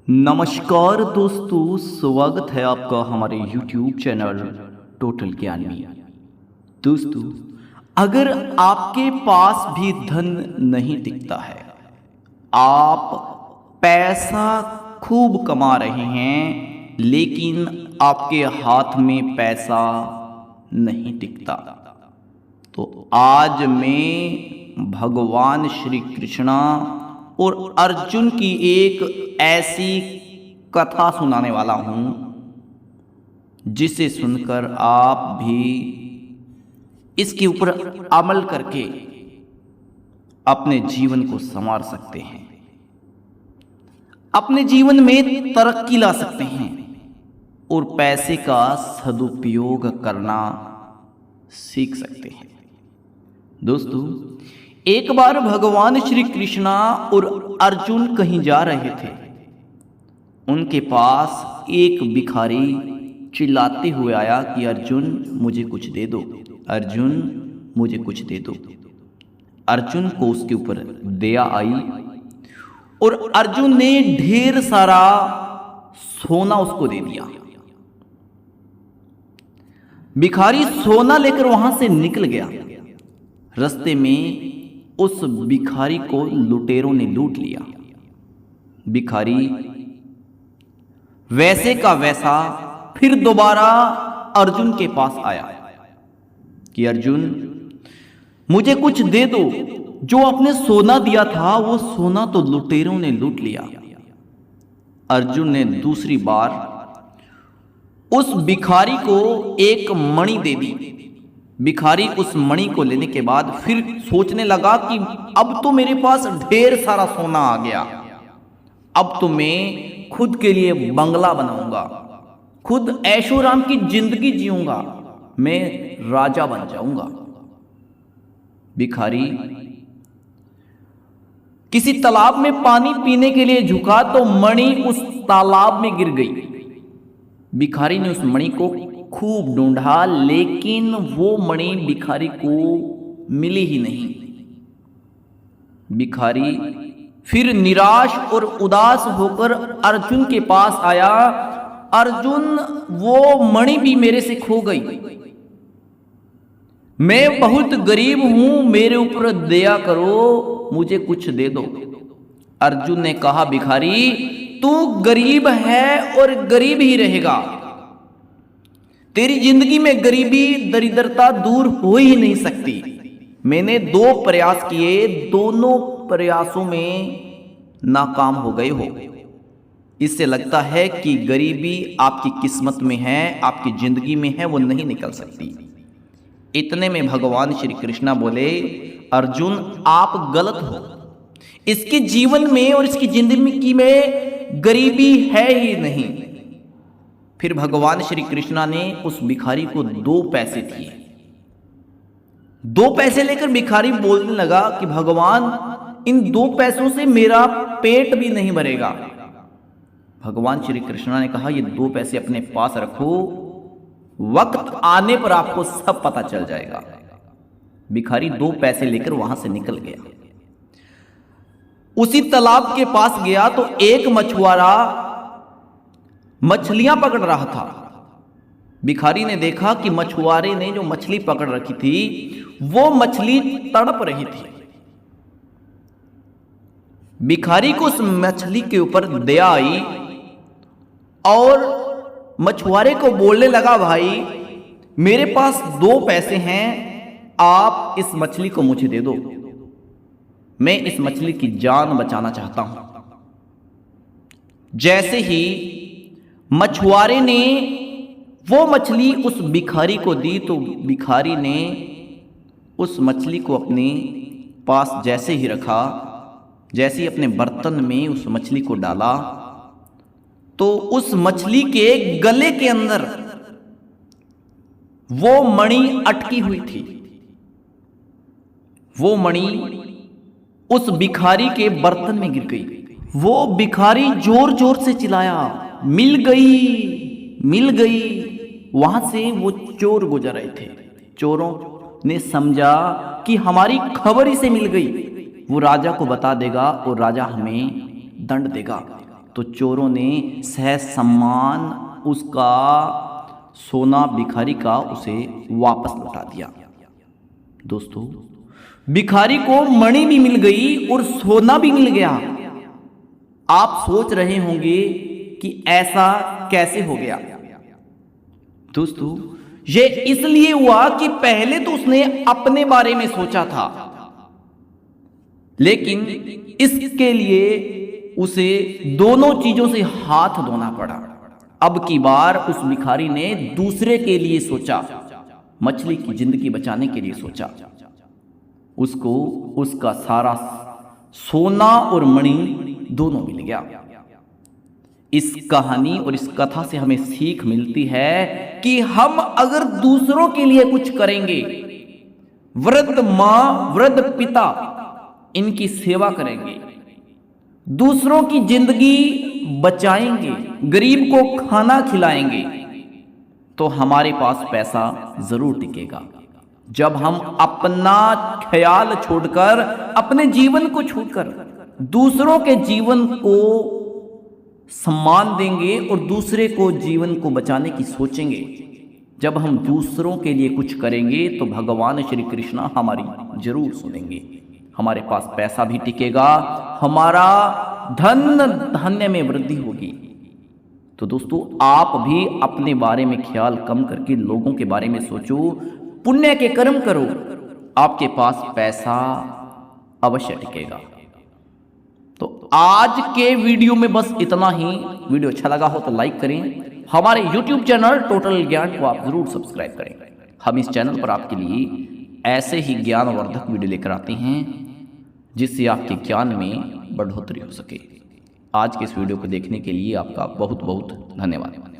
नमस्कार दोस्तों, स्वागत है आपका हमारे YouTube चैनल टोटल ज्ञान में। दोस्तों, अगर आपके पास भी धन नहीं दिखता है, आप पैसा खूब कमा रहे हैं लेकिन आपके हाथ में पैसा नहीं दिखता, तो आज मैं भगवान श्री कृष्णा और अर्जुन की एक ऐसी कथा सुनाने वाला हूं जिसे सुनकर आप भी इसके ऊपर अमल करके अपने जीवन को संवार सकते हैं, अपने जीवन में तरक्की ला सकते हैं और पैसे का सदुपयोग करना सीख सकते हैं। दोस्तों, एक बार भगवान श्री कृष्णा और अर्जुन कहीं जा रहे थे। उनके पास एक भिखारी चिल्लाते हुए आया कि अर्जुन मुझे कुछ दे दो, अर्जुन मुझे कुछ दे दो। अर्जुन को उसके ऊपर दया आई और अर्जुन ने ढेर सारा सोना उसको दे दिया। भिखारी सोना लेकर वहां से निकल गया। रास्ते में उस भिखारी को लुटेरों ने लूट लिया। भिखारी वैसे का वैसा फिर दोबारा अर्जुन के पास आया कि अर्जुन मुझे कुछ दे दो, जो आपने सोना दिया था वो सोना तो लुटेरों ने लूट लिया। अर्जुन ने दूसरी बार उस भिखारी को एक मणि दे दी। भिखारी उस मणि को लेने के बाद फिर सोचने लगा कि अब तो मेरे पास ढेर सारा सोना आ गया, अब तो मैं खुद के लिए बंगला बनाऊंगा, खुद ऐशोराम की जिंदगी जीऊंगा, मैं राजा बन जाऊंगा। भिखारी किसी तालाब में पानी पीने के लिए झुका तो मणि उस तालाब में गिर गई। भिखारी ने उस मणि को खूब ढूंढा लेकिन वो मणि भिखारी को मिली ही नहीं। भिखारी फिर निराश और उदास होकर अर्जुन के पास आया, अर्जुन वो मणि भी मेरे से खो गई, मैं बहुत गरीब हूं, मेरे ऊपर दया करो, मुझे कुछ दे दो। अर्जुन ने कहा भिखारी तू गरीब है और गरीब ही रहेगा, तेरी जिंदगी में गरीबी दरिद्रता दूर हो ही नहीं सकती। मैंने 2 प्रयास किए, दोनों प्रयासों में नाकाम हो गए हो। इससे लगता है कि गरीबी आपकी किस्मत में है, आपकी जिंदगी में है, वो नहीं निकल सकती। इतने में भगवान श्री कृष्णा बोले अर्जुन आप गलत हो, इसके जीवन में और इसकी जिंदगी में गरीबी है ही नहीं। फिर भगवान श्री कृष्णा ने उस भिखारी को 2 पैसे दिए। 2 पैसे लेकर भिखारी बोलने लगा कि भगवान इन 2 पैसों से मेरा पेट भी नहीं भरेगा। भगवान श्री कृष्णा ने कहा ये 2 पैसे अपने पास रखो, वक्त आने पर आपको सब पता चल जाएगा। भिखारी 2 पैसे लेकर वहां से निकल गया। उसी तालाब के पास गया तो एक मछुआरा मछलियां पकड़ रहा था। भिखारी ने देखा कि मछुआरे ने जो मछली पकड़ रखी थी वो मछली तड़प रही थी। भिखारी को उस मछली के ऊपर दया आई और मछुआरे को बोलने लगा भाई मेरे पास 2 पैसे हैं, आप इस मछली को मुझे दे दो, मैं इस मछली की जान बचाना चाहता हूं। जैसे ही मछुआरे ने वो मछली उस भिखारी को दी तो भिखारी ने उस मछली को अपने पास जैसे ही रखा, जैसे ही अपने बर्तन में उस मछली को डाला तो उस मछली के गले के अंदर वो मणि अटकी हुई थी। वो मणि उस भिखारी के बर्तन में गिर गई। वो भिखारी जोर जोर से चिल्लाया मिल गई, मिल गई। वहां से वो चोर गुजर रहे थे। चोरों ने समझा कि हमारी खबर ही से मिल गई, वो राजा को बता देगा और राजा हमें दंड देगा। तो चोरों ने सहज सम्मान उसका सोना भिखारी का उसे वापस लौटा दिया। दोस्तों, भिखारी को मणि भी मिल गई और सोना भी मिल गया। आप सोच रहे होंगे कि ऐसा कैसे हो गया। दोस्तों, ये इसलिए हुआ कि पहले तो उसने अपने बारे में सोचा था, लेकिन इसके लिए उसे दोनों चीजों से हाथ धोना पड़ा। अब की बार उस भिखारी ने दूसरे के लिए सोचा, मछली की जिंदगी बचाने के लिए सोचा। उसको उसका सारा सोना और मणि दोनों मिल गया। इस कहानी और इस कथा से हमें सीख मिलती है कि हम अगर दूसरों के लिए कुछ करेंगे, वृद्ध मां, वृद्ध पिता, इनकी सेवा करेंगे, दूसरों की जिंदगी बचाएंगे, गरीब को खाना खिलाएंगे, तो हमारे पास पैसा जरूर टिकेगा। जब हम अपना ख्याल छोड़कर, अपने जीवन को छोड़कर दूसरों के जीवन को सम्मान देंगे और दूसरे को जीवन को बचाने की सोचेंगे, जब हम दूसरों के लिए कुछ करेंगे तो भगवान श्री कृष्ण हमारी जरूर सुनेंगे। हमारे पास पैसा भी टिकेगा, हमारा धन धान्य में वृद्धि होगी। तो दोस्तों, आप भी अपने बारे में ख्याल कम करके लोगों के बारे में सोचो, पुण्य के कर्म करो, आपके पास पैसा अवश्य टिकेगा। तो आज के वीडियो में बस इतना ही। वीडियो अच्छा लगा हो तो लाइक करें। हमारे YouTube चैनल टोटल ज्ञान को आप जरूर सब्सक्राइब करें। हम इस चैनल पर आपके लिए ऐसे ही ज्ञानवर्धक वीडियो लेकर आते हैं जिससे आपके ज्ञान में बढ़ोतरी हो सके। आज के इस वीडियो को देखने के लिए आपका बहुत बहुत धन्यवाद।